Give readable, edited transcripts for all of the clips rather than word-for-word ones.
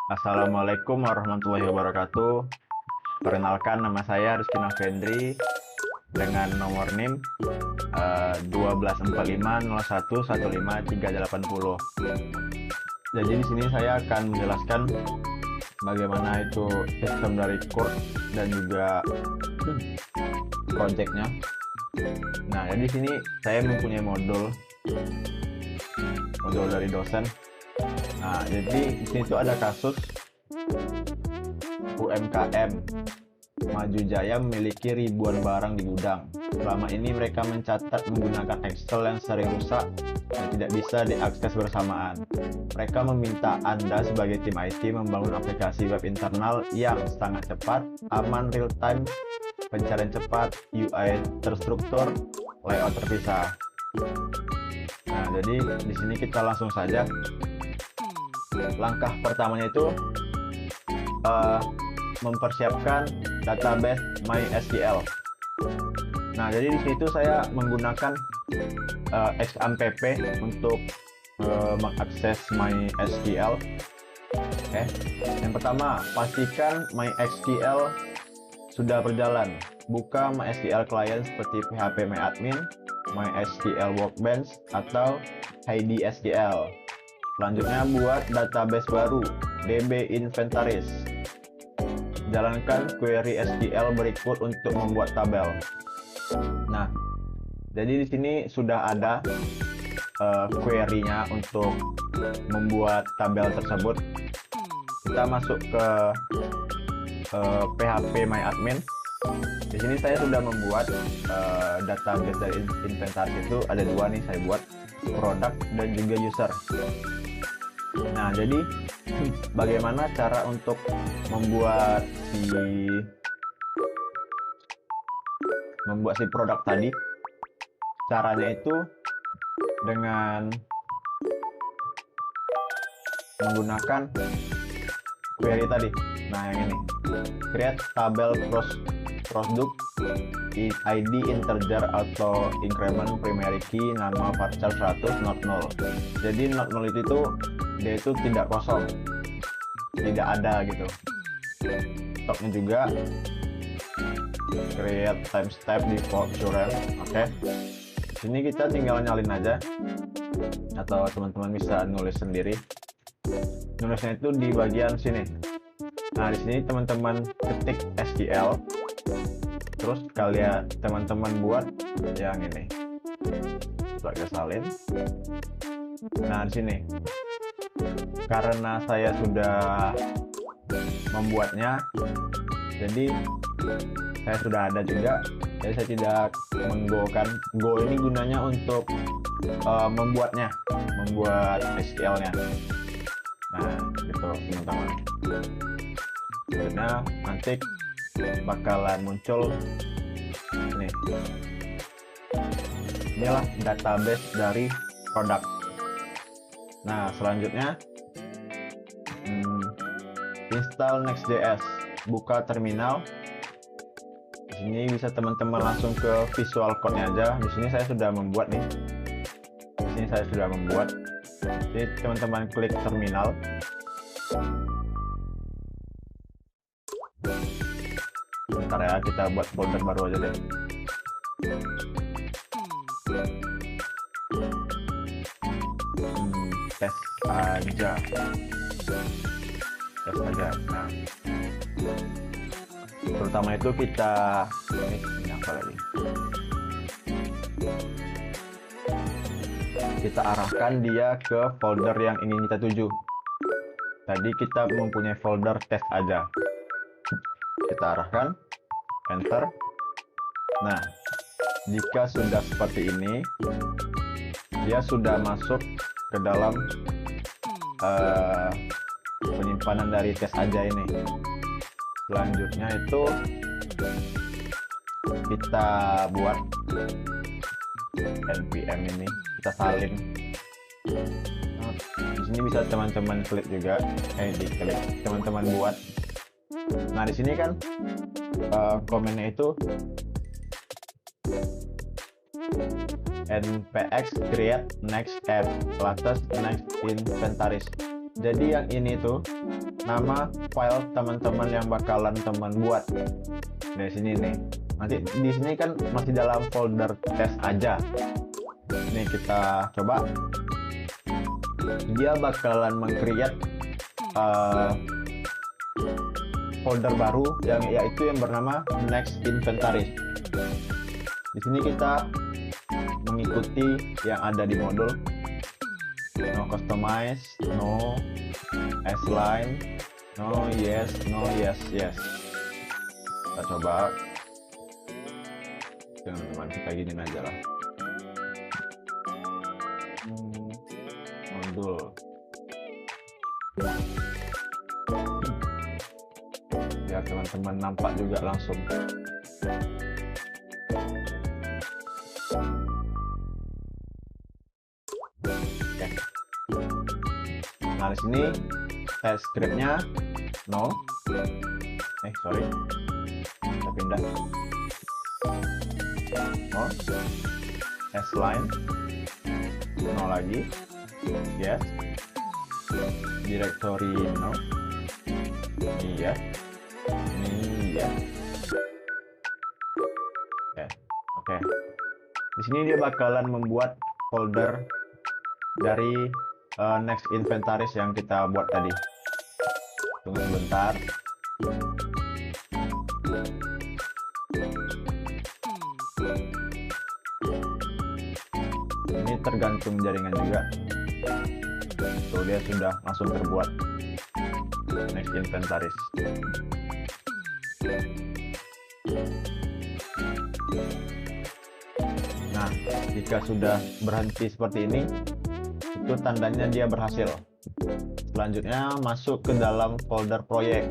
Assalamualaikum warahmatullahi wabarakatuh. Perkenalkan, nama saya Rizky Navendri dengan nomor NIM 1245011538. Jadi di sini saya akan menjelaskan bagaimana itu sistem dari course dan juga projectnya. Nah, jadi di sini saya mempunyai modul dari dosen. Nah, jadi di sini tuh ada kasus UMKM Maju Jaya memiliki ribuan barang di gudang. Selama ini mereka mencatat menggunakan Excel yang sering rusak dan tidak bisa diakses bersamaan. Mereka meminta Anda sebagai tim IT membangun aplikasi web internal yang sangat cepat, aman, real time, pencarian cepat, UI terstruktur, layout terpisah. Nah, jadi di sini kita langsung saja. Langkah pertamanya itu mempersiapkan database MySQL. Nah, jadi di situ saya menggunakan XAMPP untuk mengakses MySQL. Oke. Yang pertama, pastikan MySQL sudah berjalan. Buka MySQL client seperti phpMyAdmin, MySQL Workbench, atau IDSQL. Selanjutnya, buat database baru, DB Inventaris. Jalankan query SQL berikut untuk membuat tabel. Nah, jadi di sini sudah ada query-nya untuk membuat tabel tersebut. Kita masuk ke phpMyAdmin. Di sini saya sudah membuat database dari inventaris itu ada dua nih, saya buat produk dan juga user. Nah, jadi bagaimana cara untuk membuat si produk tadi? Caranya itu dengan menggunakan query tadi. Nah, yang ini. Create tabel product ID integer atau increment primary key nama varchar 100 not null. Jadi not null itu dia itu tidak kosong, tidak ada gitu. Stoknya juga create timestamp default current. Oke. Sini kita tinggal nyalin aja, atau teman-teman bisa nulis sendiri. Nulisnya itu di bagian sini. Nah, di sini teman-teman ketik SQL, terus kalian teman-teman buat yang ini sebagai salin. Nah, di sini karena saya sudah membuatnya, jadi saya sudah ada juga, jadi saya tidak menggo-kan. Go ini gunanya untuk membuat SQL-nya. Nah, gitu teman-teman. Sebenarnya nanti bakalan muncul nih, inilah database dari produk. Nah, selanjutnya install Next.js, buka terminal. Di sini bisa teman-teman langsung ke Visual Code-nya aja. Di sini saya sudah membuat nih. Jadi teman-teman klik terminal. Bentar ya, kita buat folder baru aja deh. Tes aja. Nah, terutama itu kita ini apa lagi? Kita arahkan dia ke folder yang ingin kita tuju. Tadi kita mempunyai folder tes aja. Kita arahkan, enter. Nah, jika sudah seperti ini, dia sudah masuk ke dalam penyimpanan dari tes aja ini. Selanjutnya itu kita buat npm ini, kita salin. Nah, di sini bisa teman-teman klik juga, diklik teman-teman buat. Nah, di sini kan komennya itu npx create next app latest next inventaris. Jadi yang ini tuh nama file teman-teman yang bakalan teman buat. Di sini nih. Nanti di sini kan masih dalam folder test aja. Ini kita coba. Dia bakalan meng-create folder baru yaitu yang bernama next inventory. Di sini kita mengikuti yang ada di modul. No customize, no S-line, no yes, yes. Kita coba. Teman-teman, kita giniin aja lah. Modul. Biar teman-teman nampak juga langsung. Oke. Nah, di sini test scriptnya no. Sorry. Kita pindah. No. S-line. No lagi. Yes. Directory no. Iya. Iya. Oke. Di sini dia bakalan membuat folder dari next inventaris yang kita buat tadi. Tunggu sebentar. Ini tergantung jaringan juga. Tuh, dia sudah langsung terbuat next inventaris. Nah, jika sudah berhenti seperti ini, itu tandanya dia berhasil. Selanjutnya masuk ke dalam folder proyek.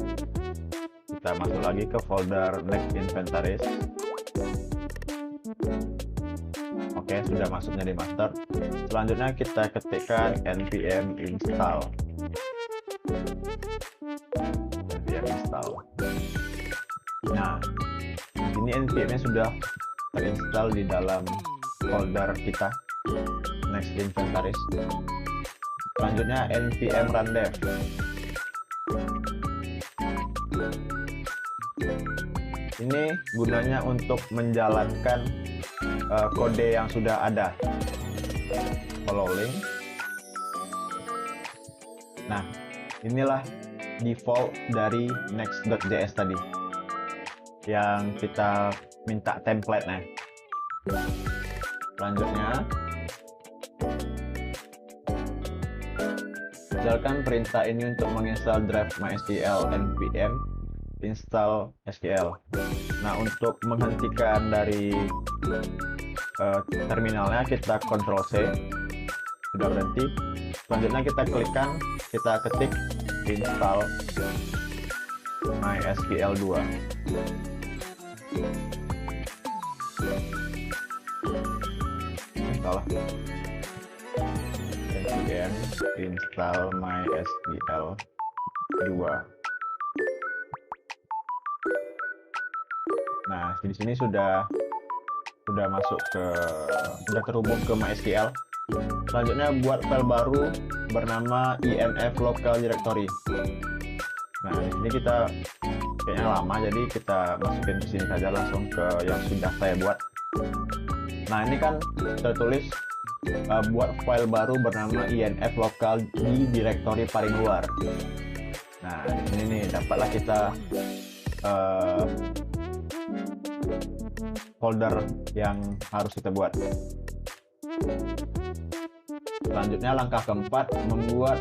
Kita masuk lagi ke folder next inventaris. Oke, sudah masuknya di master. Selanjutnya kita ketikkan npm install. Nah, di sini npm-nya sudah terinstall di dalam folder kita next inventaris. Selanjutnya npm run dev. Ini gunanya untuk menjalankan kode yang sudah ada. Follow link. Nah, inilah default dari next.js tadi yang kita minta template-nya. Selanjutnya, jalankan perintah ini untuk menginstal drive MySQL npm install SQL. Nah, untuk menghentikan dari terminalnya kita Ctrl C. Sudah berhenti. Selanjutnya kita ketik install MySQL 2. Salah. npm install MySQL 2. Nah, di sini sudah terhubung ke MySQL. Selanjutnya buat file baru bernama inf local directory. Nah, di sini kita kayaknya lama, jadi kita masukin ke sini saja langsung ke yang sudah saya buat. Nah, ini kan tertulis buat file baru bernama inf local di directory paling luar. Nah, di sini nih dapatlah kita folder yang harus kita buat. Selanjutnya langkah keempat, membuat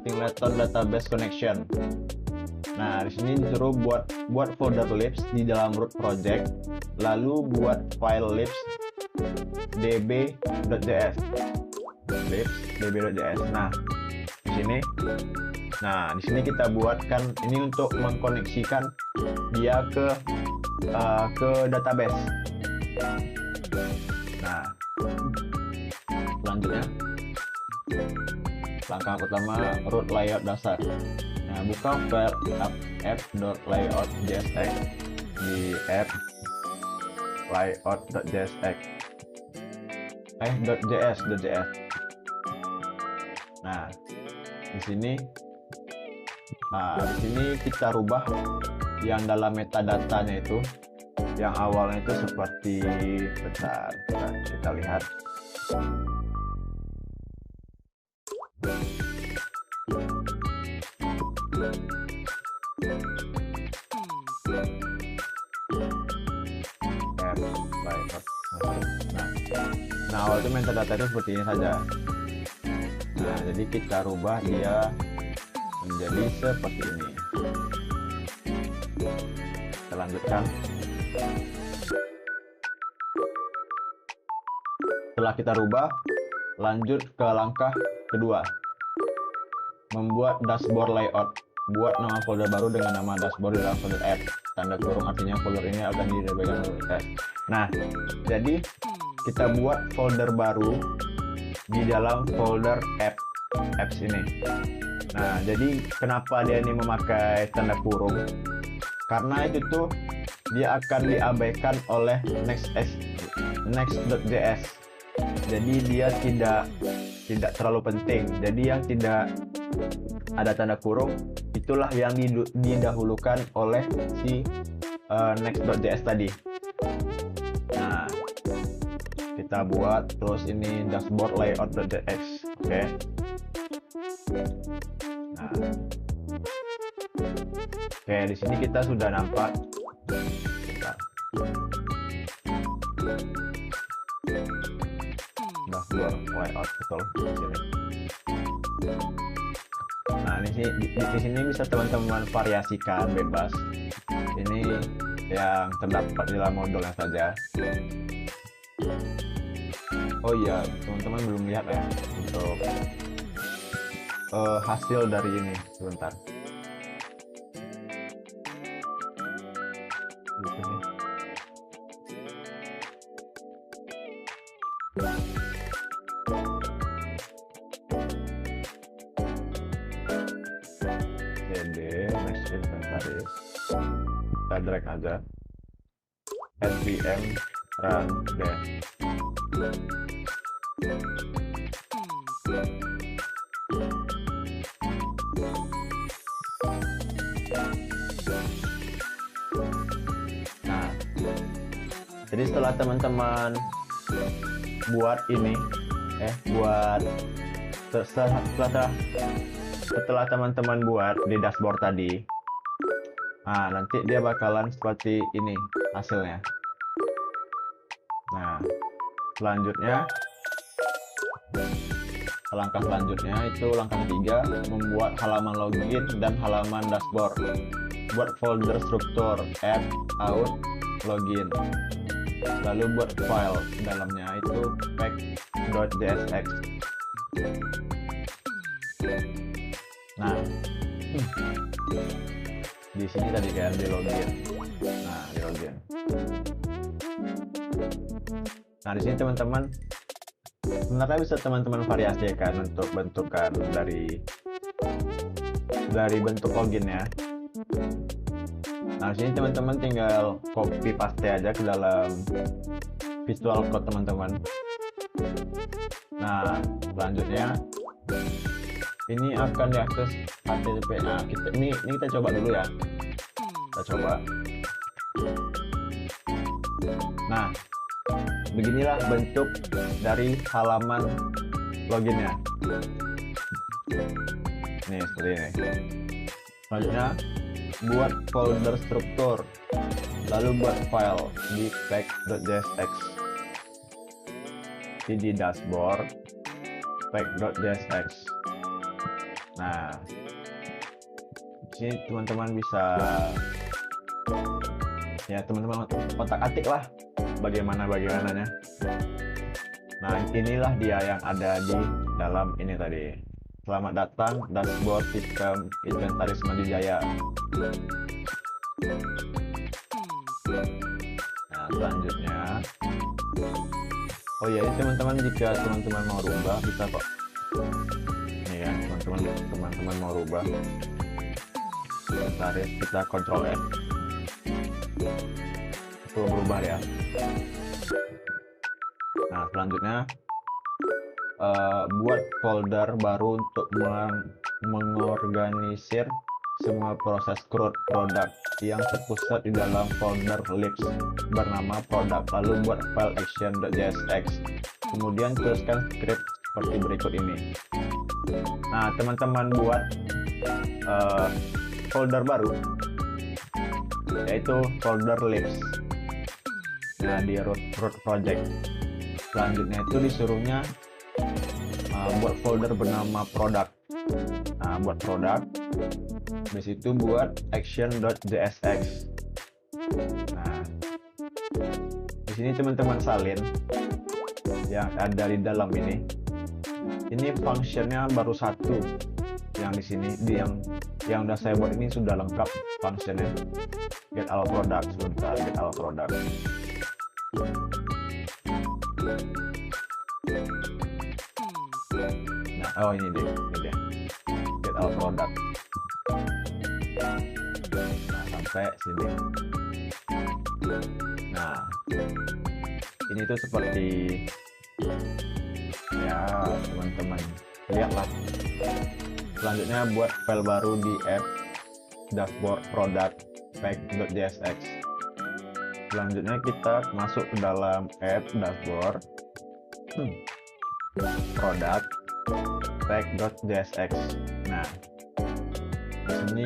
singleton database connection. Nah, di sini disuruh buat folder libs di dalam root project, lalu buat file libs db.js. Libs db.js. Nah, di sini kita buatkan ini untuk mengkoneksikan dia ke database. Nah, selanjutnya langkah pertama, root layout dasar. Nah, buka file app.layout.jsx di app layout.jsx. .js. Nah, di sini kita rubah yang dalam metadatanya itu, yang awalnya itu seperti, bentar, kita lihat. Nah, awal itu metadata itu seperti ini saja. Nah, jadi kita rubah dia menjadi seperti ini. Kita lanjutkan. Setelah kita rubah, lanjut ke langkah kedua, membuat dashboard layout. Buat nama folder baru dengan nama dashboard di dalam folder app. Tanda kurung artinya folder ini akan dipegang oleh test. Nah, jadi kita buat folder baru di dalam folder apps ini. Nah, jadi kenapa dia ini memakai tanda kurung? Karena itu tuh dia akan diabaikan oleh next.js. Jadi dia tidak terlalu penting. Jadi yang tidak ada tanda kurung itulah yang didahulukan oleh si next.js tadi. Nah, kita buat terus ini dashboard layout.js. Oke. Nah, oke, di sini kita sudah nampak. Dashboard layout betul di sini. Nah, di sini bisa teman-teman variasikan bebas. Ini yang terdapat di dalam modulnya saja. Oh iya, teman-teman belum lihat ya untuk hasil dari ini. Sebentar. Next inventaris, kita drag aja npm run dev. Nah, jadi setelah teman-teman buat ini setelah teman-teman buat di dashboard tadi, nah nanti dia bakalan seperti ini hasilnya. Nah, langkah selanjutnya itu langkah ketiga, membuat halaman login dan halaman dashboard. Buat folder struktur add out login, lalu buat file dalamnya itu pack.jsx. Nah, di sini tadi kan di login. Nah, di login. Nah, di sini teman-teman sebenarnya bisa teman-teman variasikan untuk bentukan dari bentuk loginnya. Nah, di sini teman-teman tinggal copy paste aja ke dalam Visual Code teman-teman. Nah, selanjutnya ini akan diakses HTTP. Nah, ini kita coba dulu ya. Kita coba. Nah, beginilah bentuk dari halaman loginnya. Nih, seperti ini. Selanjutnya, buat folder struktur, lalu buat file di pack.jsx. Di dashboard pack.jsx. Nah, sini teman-teman bisa ya teman-teman otak-atik lah bagaimananya. Nah, inilah dia yang ada di dalam ini tadi. Selamat datang dashboard sistem inventaris Madijaya. Nah, selanjutnya, oh ya, teman-teman, jika teman-teman mau rubah bisa kok. Ini ya, teman-teman mau rubah. Inventaris, kita Ctrl F. Itu berubah ya. Nah, selanjutnya buat folder baru untuk mengorganisir semua proses CRUD produk yang terpusat di dalam folder libs bernama produk. Lalu buat file action.jsx, kemudian tuliskan script seperti berikut ini. Nah, teman-teman buat folder baru, yaitu folder libs. Nah, di root project. Selanjutnya itu disuruhnya buat folder bernama produk. Nah, buat produk, di situ buat action.jsx. Nah, di sini teman-teman salin yang ada di dalam ini. Ini functionnya baru satu. Yang di sini, yang udah saya buat ini sudah lengkap functionnya. Get all product, sebentar, get all product. Nah, oh ini dia. Get all product. Nah, sampai sini. Nah, ini tuh seperti, ya teman-teman lihatlah. Selanjutnya buat file baru di app dashboard product pack.jsx. Selanjutnya kita masuk ke dalam app dashboard product pack.jsx. Nah, di sini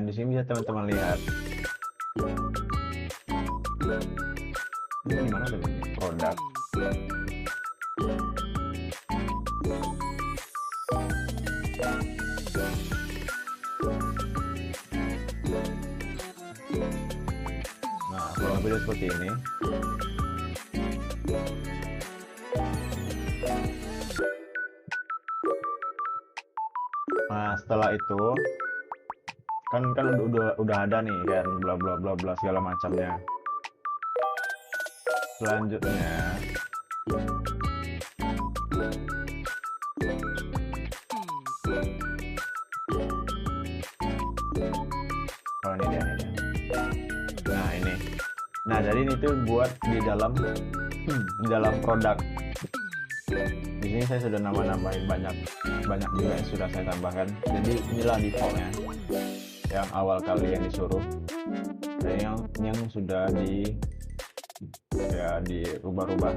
di sini bisa teman-teman lihat. Ini gimana tadi? Produk. Nah, kalau video seperti ini. Nah, setelah itu kan udah ada nih kan bla bla bla bla segala macamnya. Selanjutnya oh ini dia. Nah ini, nah jadi ini tuh buat di dalam produk. Di sini saya sudah nambahin banyak juga yang sudah saya tambahkan. Jadi inilah defaultnya yang awal kali yang disuruh, dan yang sudah dirubah-rubah.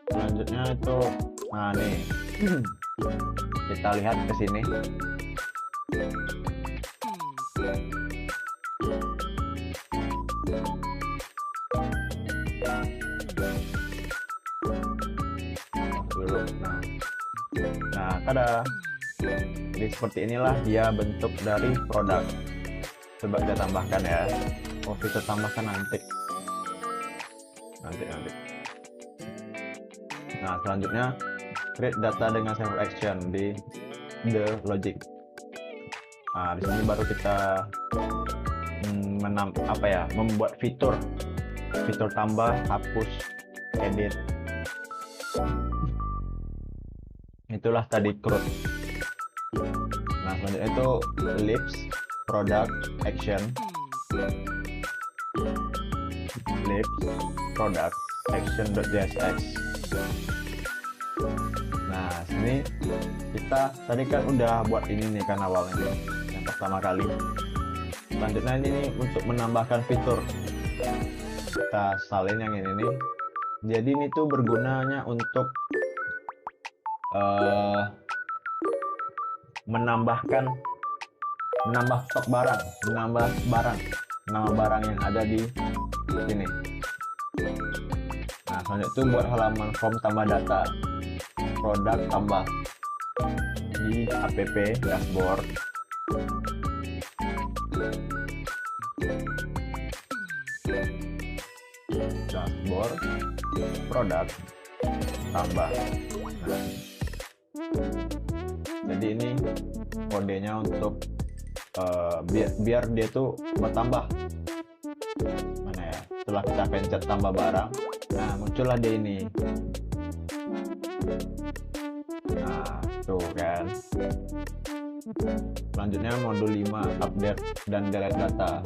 Selanjutnya itu, nah nih kita lihat ke sini. Nah, kada. Jadi seperti inilah dia bentuk dari produk. Coba kita tambahkan ya. Oh, kita tambahkan nanti. Nah, selanjutnya create data dengan server action di the logic. Nah, di sini baru kita membuat fitur tambah, hapus, edit. Itulah tadi CRUD. Nah, selanjutnya itu libs product action, libs product action.jsx. Nah, sini kita tadi kan udah buat ini nih kan awalnya yang pertama kali. Selanjutnya ini untuk menambahkan fitur, kita salin yang ini nih. Jadi ini tuh bergunanya untuk menambah stok barang, nama barang yang ada di sini. Nah, selanjutnya itu buat halaman form tambah data, produk tambah di app dashboard. Dashboard produk tambah. Nah, jadi ini kodenya untuk biar dia tuh bertambah. Mana ya, setelah kita pencet tambah barang, Nah, muncullah dia ini. Nah, tuh kan. Selanjutnya modul 5, update dan delete data.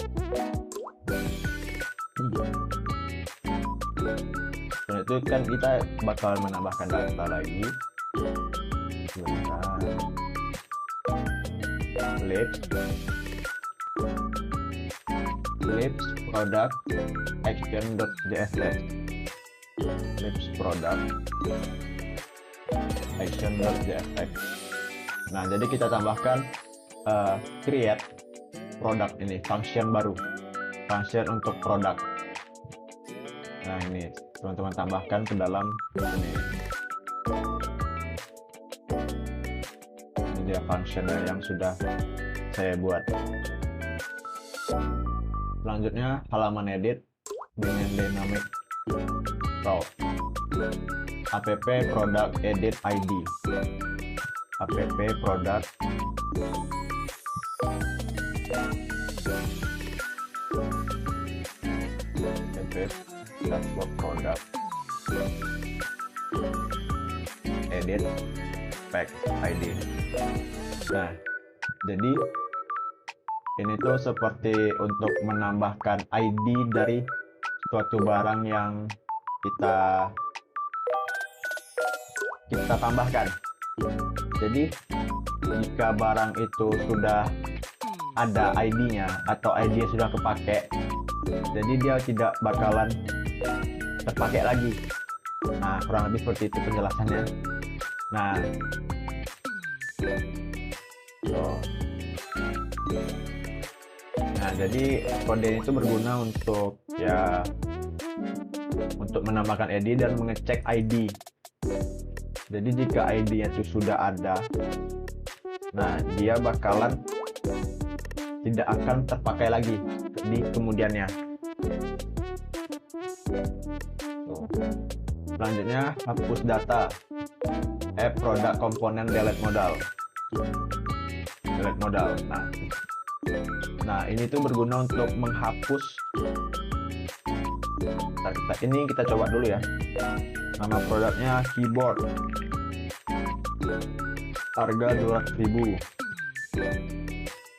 Setelah itu kan kita bakal menambahkan data lagi. Sebentar. Lips product action.jsx. Lips product action.jsx. Nah, jadi kita tambahkan create product ini, function baru, function untuk produk. Nah, ini teman-teman tambahkan ke dalam ini. Ini dia function yang sudah saya buat. Selanjutnya halaman edit dengan dynamic route. App product edit ID. App product dashboard product edit pack ID. Nah, jadi ini tuh seperti untuk menambahkan ID dari suatu barang yang kita tambahkan. Jadi jika barang itu sudah ada ID-nya atau ID-nya sudah kepake, jadi dia tidak bakalan terpakai lagi. Nah, kurang lebih seperti itu penjelasannya. Nah, jadi kode itu berguna untuk untuk menambahkan ID dan mengecek ID. Jadi jika ID-nya itu sudah ada, nah dia bakalan tidak akan terpakai lagi di kemudiannya. Selanjutnya hapus data. App product komponen delete modal. Nah, ini tuh berguna untuk menghapus. Ini kita coba dulu ya. Nama produknya keyboard. Harga 200.000.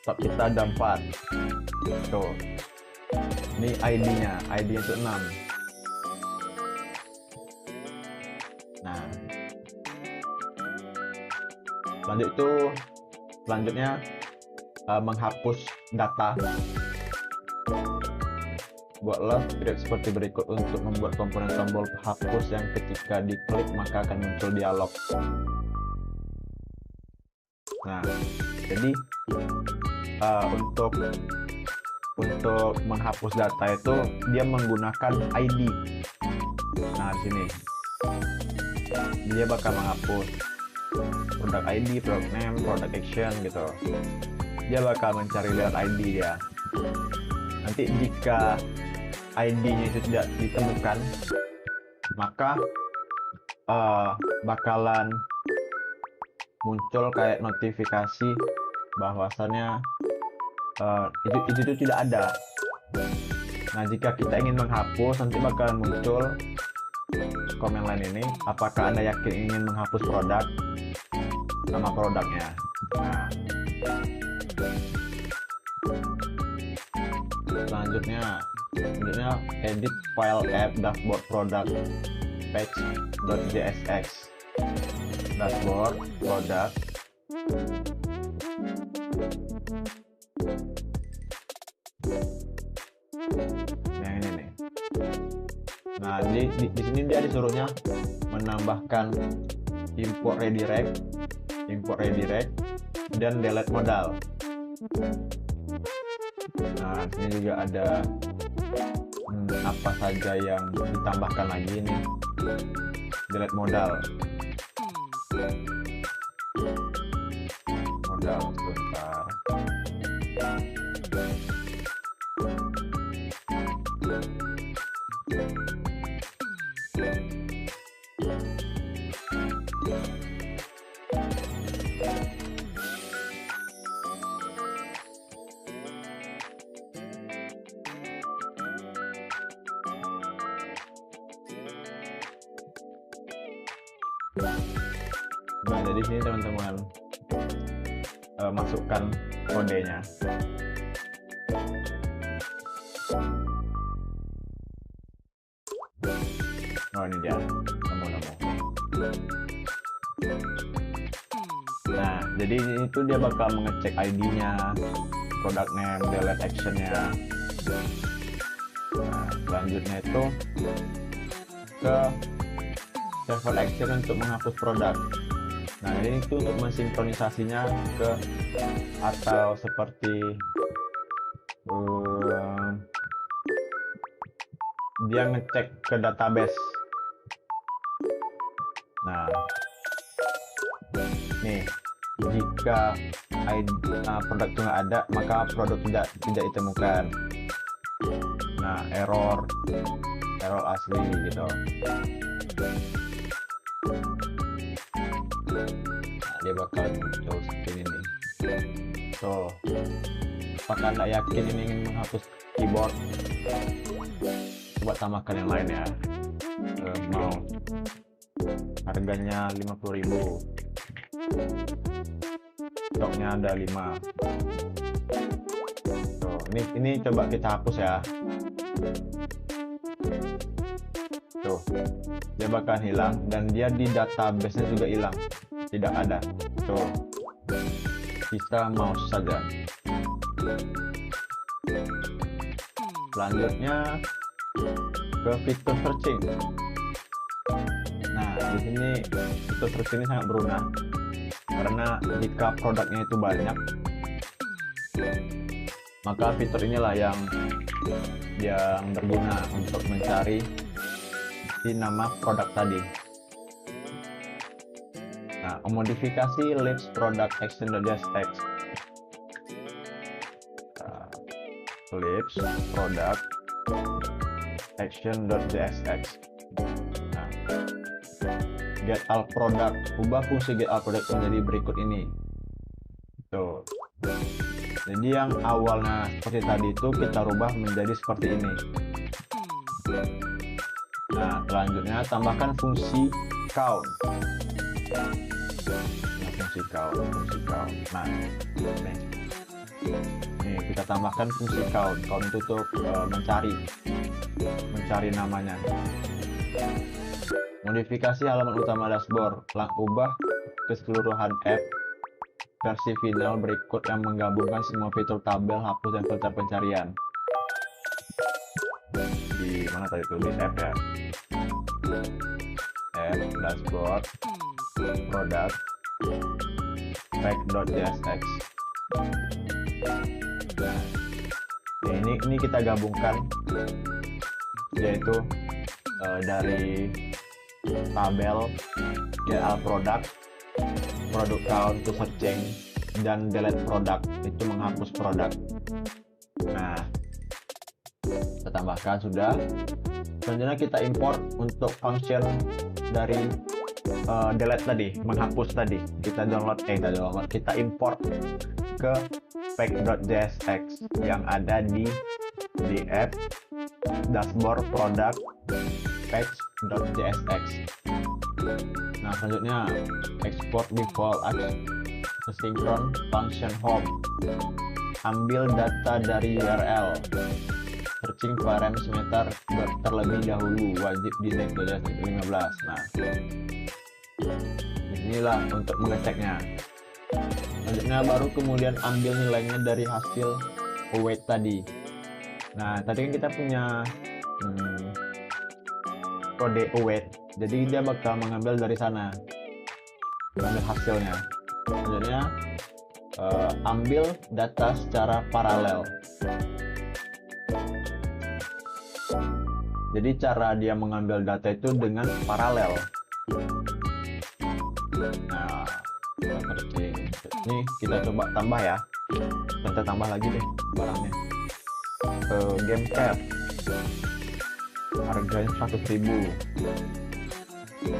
Stok kita ada 4. Tuh. Ini ID-nya itu 6. Nah. Selanjutnya menghapus data. Buatlah script seperti berikut untuk membuat komponen tombol hapus yang ketika diklik maka akan muncul dialog. Nah, jadi untuk menghapus data itu dia menggunakan ID. Nah, di sini dia bakal menghapus produk ID, product name, product action gitu. Dia bakal mencari lewat ID dia. Nanti jika ID-nya itu tidak ditemukan, maka bakalan muncul kayak notifikasi bahwasannya itu tidak ada. Nah, jika kita ingin menghapus, nanti bakalan muncul komen lain ini, apakah Anda yakin ingin menghapus produk, nama produknya. Nah, selanjutnya edit file app dashboard product page.jsx. Dashboard product yang ini nih. Nah, di sini dia disuruhnya menambahkan import redirect dan delete modal. Nah, ini juga ada apa saja yang ditambahkan lagi nih. Delete modal sebentar. Nah, jadi sini teman-teman masukkan kodenya. Oh, ini dia, nemu. Nah, jadi itu dia bakal mengecek ID-nya, product name, delete action-nya. Nah, selanjutnya itu ke server action untuk menghapus produk. Nah, ini itu untuk mensinkronisasinya ke atau seperti dia ngecek ke database. Nah, nih jika ID, produk itu nggak ada, maka produk tidak ditemukan. Nah, error asli gitu. Nah, dia bakal muncul seperti ini. So, apakah Anda yakin ini ingin menghapus keyboard? Coba tambahkan yang lain ya. Mau harganya 50.000, stoknya ada 5. Tuh, ini coba kita hapus ya. Tuh, dia bakal hilang dan dia di database-nya juga hilang, tidak ada. Tuh, kita mouse saja. Selanjutnya ke fitur searching. Nah, di sini fitur searching ini sangat berguna karena jika produknya itu banyak, maka fitur inilah yang berguna untuk mencari di nama produk tadi. Nah, modifikasi list product action.jsx. Lips product action.jsx. Nah, get all product, ubah fungsi get all product menjadi berikut ini. Tuh, jadi yang awalnya seperti tadi itu kita rubah menjadi seperti ini. Nah, selanjutnya tambahkan fungsi count. Nah, fungsi count. Nah, nih kita tambahkan fungsi count itu untuk mencari namanya. Modifikasi halaman utama dashboard, ubah keseluruhan app versi final berikut yang menggabungkan semua fitur tabel, hapus, dan filter pencarian. Di mana tadi tuh, di app ya, app dashboard product pack.jsx. Nah, ini kita gabungkan, yaitu dari tabel GL product count to searching, dan delete product itu menghapus produk. Nah, kita tambahkan sudah. Selanjutnya kita import untuk function dari delete tadi, menghapus tadi. Kita import ke pack.jsx yang ada di app dashboard product pack.jsx. Nah, selanjutnya export default asynchron function home. Ambil data dari URL searching parameter terlebih dahulu, wajib di next 15. Nah, inilah untuk mengeceknya. Selanjutnya baru kemudian ambil nilainya dari hasil await tadi. Nah, tadi kan kita punya kode await, jadi dia bakal mengambil dari sana, mengambil hasilnya. Selanjutnya ambil data secara paralel. Jadi cara dia mengambil data itu dengan paralel. Nah, seperti ini kita coba tambah ya. Kita tambah lagi deh barangnya. Game cap, harganya 100.000,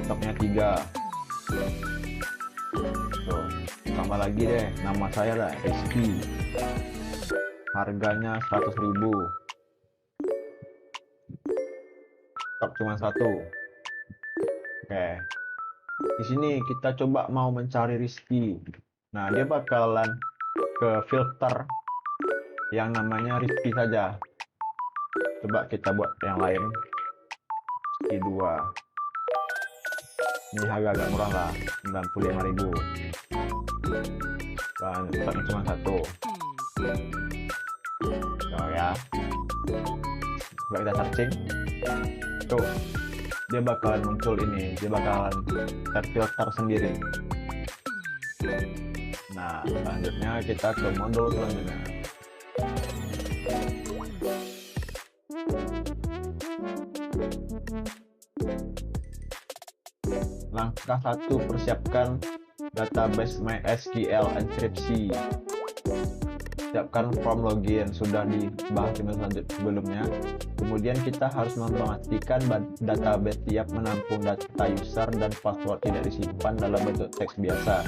stoknya 3. Tuh, tambah lagi deh, nama saya lah Rizky, harganya 100.000, stok cuma 1. Oke, Di sini kita coba mau mencari Rizky. Nah, dia bakalan ke filter yang namanya Rizky saja. Coba kita buat yang lain. Rizky 2. Ini harga agak murah lah, 95.000. Dan stoknya cuma 1. Oh ya. Coba kita searching. Tuh, dia bakalan muncul ini, dia bakalan terfilter sendiri. Nah, selanjutnya kita ke modul selanjutnya. Langkah 1, persiapkan database MySQL enkripsi. Siapkan form login, sudah dibahas sebelumnya. Kemudian kita harus memastikan database siap menampung data user dan password tidak disimpan dalam bentuk teks biasa.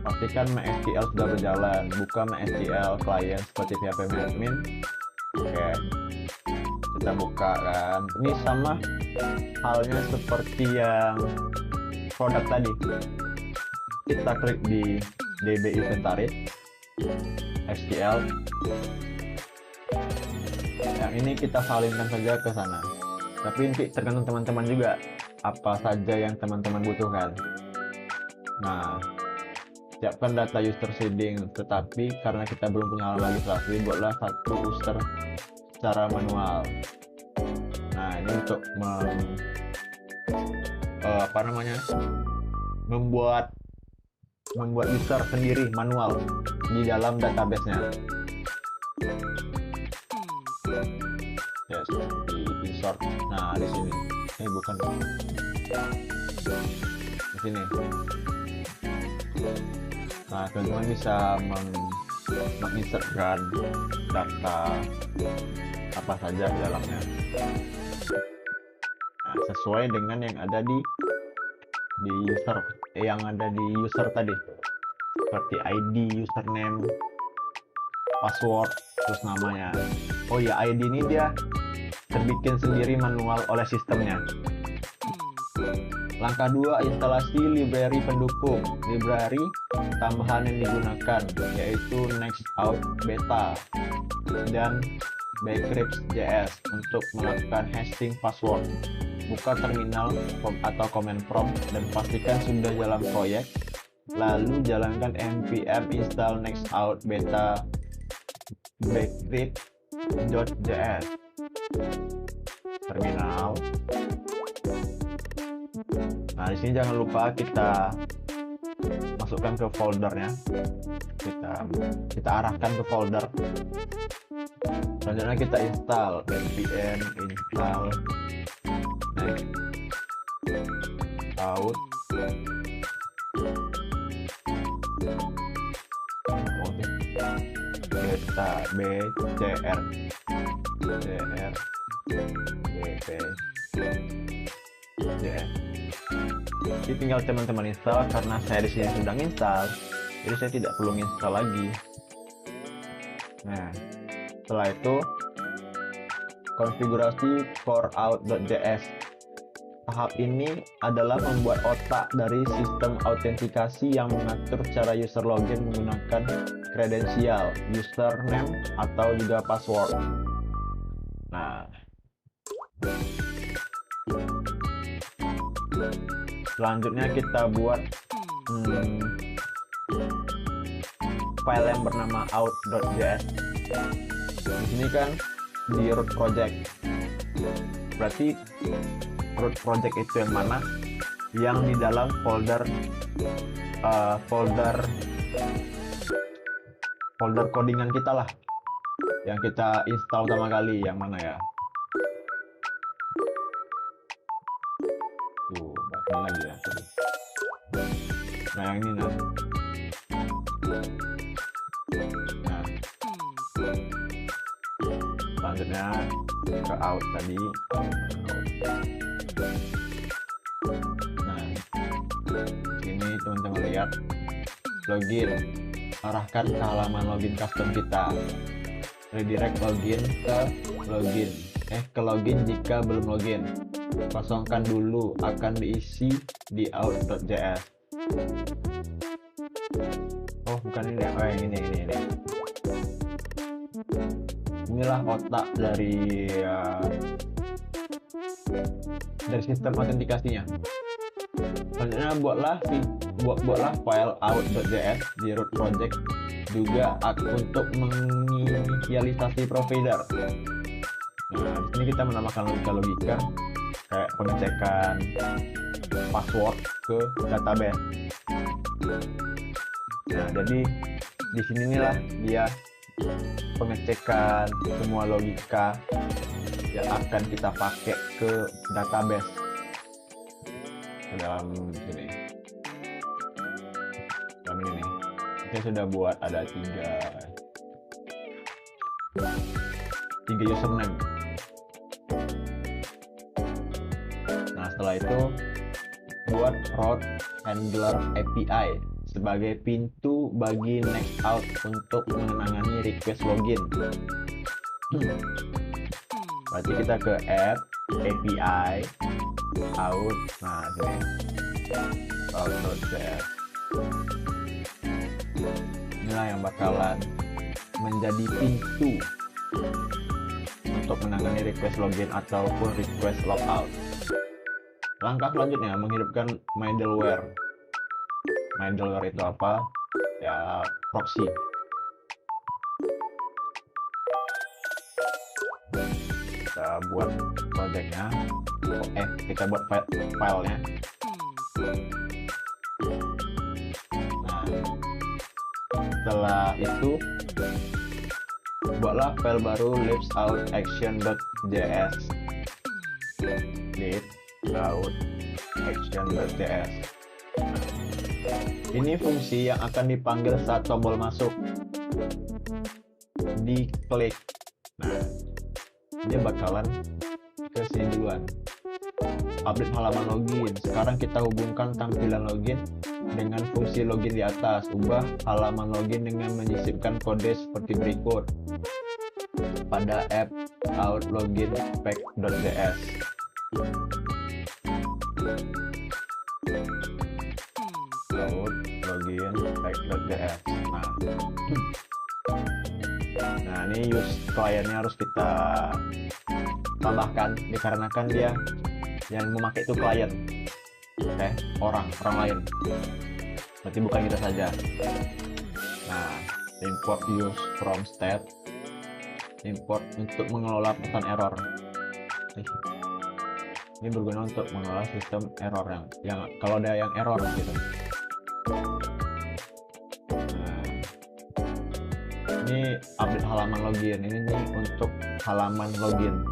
Pastikan MySQL sudah berjalan. Buka MySQL client seperti phpMyAdmin. Oke, kita buka kan. Ini sama halnya seperti yang produk tadi. Kita klik di DB Inventaris SQL. Yang ini kita salinkan saja ke sana. Tapi ini tergantung teman-teman juga, apa saja yang teman-teman butuhkan. Nah, siapkan data user seeding, tetapi karena kita belum punya halaman registrasi, buatlah satu user secara manual. Nah, ini untuk membuat user sendiri manual di dalam database-nya. Yes, di insert. Nah, di sini. Bukan. Di sini. Nah, teman-teman bisa menginsertkan data apa saja di dalamnya. Nah, sesuai dengan yang ada di user tadi, seperti ID, username, password, terus namanya. Oh ya, ID ini dia terbikin sendiri manual oleh sistemnya. Langkah 2, instalasi library pendukung. Library tambahan yang digunakan yaitu Nextout Beta dan Bcrypt.js untuk melakukan hashing password. Buka terminal atau command prompt dan pastikan sudah dalam proyek. Lalu jalankan npm install Nextout Beta Bcrypt.js. Terminal. Nah, di sini jangan lupa kita masukkan ke foldernya. Kita arahkan ke folder. Selanjutnya kita install npm install Nextout beta bcr Jadi tinggal teman-teman install. Karena saya di sini sudah install, jadi saya tidak perlu install lagi. Nah, setelah itu konfigurasi coreout.js. Tahap ini adalah membuat otak dari sistem autentikasi yang mengatur cara user login menggunakan kredensial, username, atau juga password. Nah, selanjutnya kita buat file yang bernama out.js. Di sini kan di root project. Berarti root project itu yang mana? Yang di dalam folder codingan kita lah, yang kita install pertama kali. Yang mana ya? Tuh, ini lagi ya. Nah, yang ini nah. Selanjutnya ke out tadi. Nah, ini teman-teman lihat login. Arahkan ke halaman login custom kita. Redirect login ke login. Ke login jika belum login. kosongkan dulu, akan diisi di out.js. Oh bukan ini ya, oh yang ini. Inilah otak dari sistem autentikasinya. Selanjutnya buatlah file out.js di root project juga untuk menginisialisasi provider. Nah, di sini kita menambahkan logika kayak pengecekan password ke database. Nah, jadi di sinilah dia pengecekan semua logika yang akan kita pakai ke database dalam ini. Kita sudah buat ada tiga username. Nah, setelah itu buat route handler API sebagai pintu bagi next out untuk menangani request login. Berarti kita ke add API out. Nah, sini out.js. Inilah yang bakalan menjadi pintu untuk menangani request login ataupun request logout. Langkah selanjutnya menghidupkan middleware. Middleware itu apa? Ya, proxy. Kita buat projectnya. Kita buat filenya. Nah, setelah itu buatlah file baru libsoutaction.js. libsoutaction.js. Ini fungsi yang akan dipanggil saat tombol masuk. Diklik. Nah, dia bakalan ke sini duluan. Update halaman login. Sekarang kita hubungkan tampilan login dengan fungsi login di atas. Ubah halaman login dengan menyisipkan kode seperti berikut pada app out login pack.js. Out login pack.js. Nah, ini use kliennya harus kita tambahkan dikarenakan dia yang memakai itu klien, orang lain, berarti bukan kita saja. Nah, import use from state, import untuk mengelola pesan error. Ini berguna untuk mengelola sistem error yang kalau ada yang error gitu. Nah, ini update halaman login. Ini nih untuk halaman login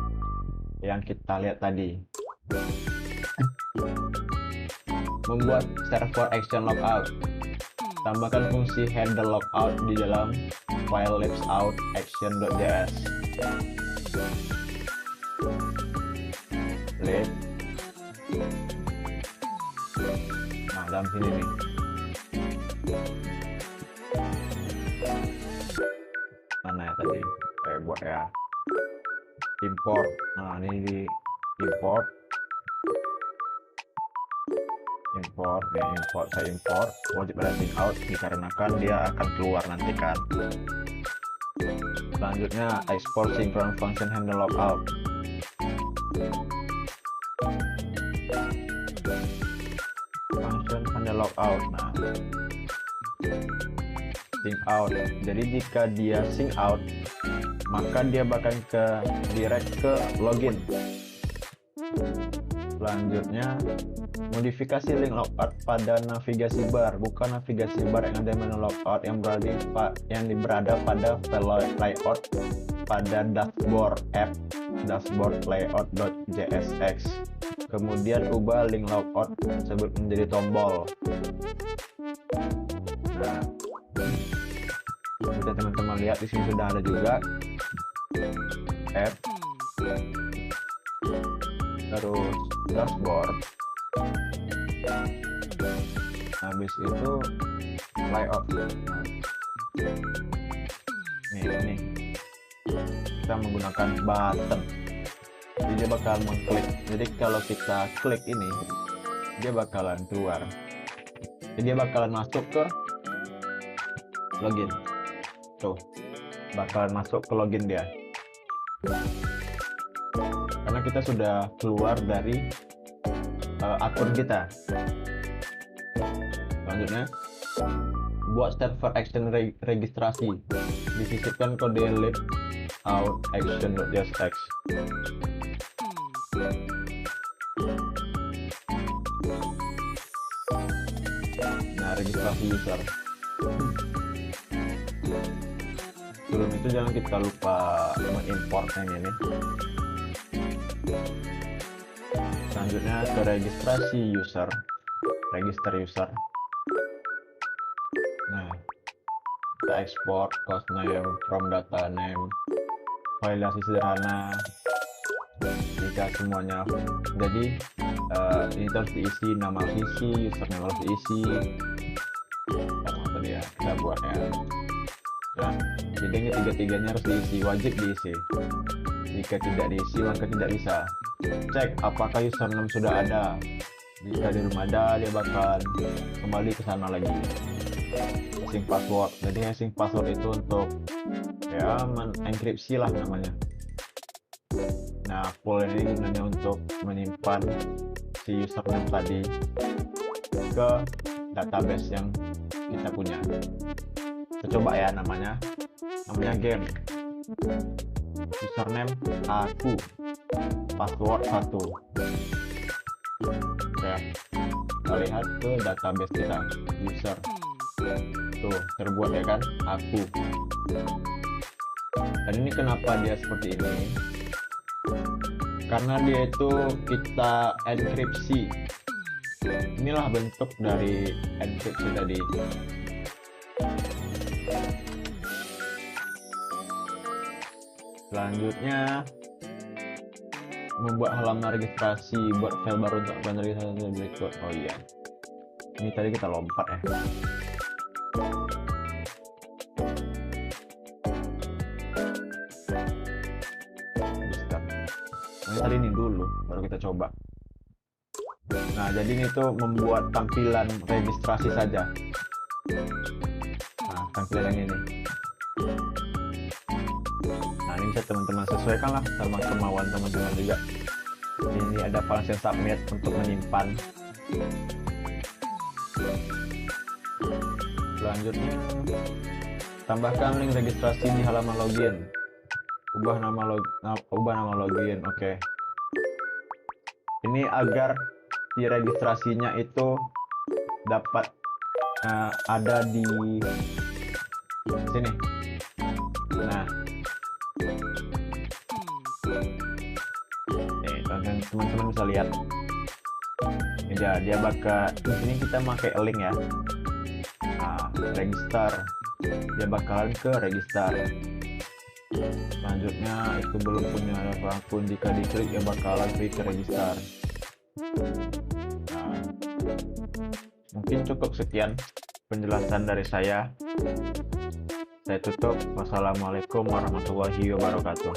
yang kita lihat tadi. Membuat server action logout. Tambahkan fungsi handle logout di dalam file libsoutaction.js. Lib. Nah, dalam sini nih. Mana ya tadi? Buat ya. Import. Nah, ini di import. Saya import wajib ada sign out dikarenakan dia akan keluar nanti kan. Selanjutnya export synchron function handle logout. Function handle logout. Nah, sync out. Jadi jika dia sync out, maka dia bakal direct ke login. Selanjutnya modifikasi link logout pada navigasi bar, bukan navigasi bar yang ada menu logout yang berada pada file layout pada dashboard app dashboard layout.jsx. Kemudian ubah link logout tersebut menjadi tombol. Nah, bisa teman-teman lihat di sini sudah ada juga app, terus dashboard, habis itu layout. Nih kita menggunakan button. Jadi dia bakal mengklik. Jadi kalau kita klik ini, dia bakalan keluar. Jadi dia bakalan masuk ke login. Tuh, bakalan masuk ke login dia. Karena kita sudah keluar dari akun kita. Selanjutnya, buat server action registrasi, disisipkan kode lib out action.jsx. Nah, registrasi user. Sebelum itu jangan kita lupa mengimport yang ini. Selanjutnya ke registrasi user, register user. Nah, kita export cost name from data name, validasi sederhana jika semuanya. Jadi ini harus diisi, nama harus diisi, username harus diisi. Apa dia kita buatnya. Nah, jadi ini tiga-tiganya harus diisi, wajib diisi. Jika tidak diisi maka tidak bisa. Cek apakah username sudah ada. Jika belum ada, dia bakal kembali ke sana lagi. Hashing password. Jadi hashing password itu untuk ya mengenkripsi lah namanya. Nah, pool ini gunanya untuk menyimpan si username tadi ke database yang kita punya. Kita coba ya namanya game. Username aku, password 1. Oke, kita lihat ke database kita, user. Tuh, terbuat ya kan, aku. Dan ini kenapa dia seperti ini? Karena dia itu kita enkripsi. Inilah bentuk dari enkripsi tadi. Selanjutnya, membuat halaman registrasi, buat file baru untuk plan registrasi berikut. Oh iya, ini tadi kita lompat ya. Ini tadi ini dulu, baru kita coba. Nah, jadi ini tuh membuat tampilan registrasi saja. Nah, tampilan yang ini. Nah, ini bisa teman-teman sesuaikan lah sama kemauan teman-teman juga. Ini ada function submit untuk menyimpan. Selanjutnya, tambahkan link registrasi di halaman login. Ubah nama login. Oke. Ini agar si registrasinya itu dapat ada di sini. Nah, teman-teman bisa lihat. Ini dia bakal di sini kita pakai link ya. Nah, register. Dia bakalan ke register. Selanjutnya itu belum punya akun, jika diklik ya bakalan klik ke register. Nah, mungkin cukup sekian penjelasan dari saya. Saya tutup. Wassalamualaikum warahmatullahi wabarakatuh.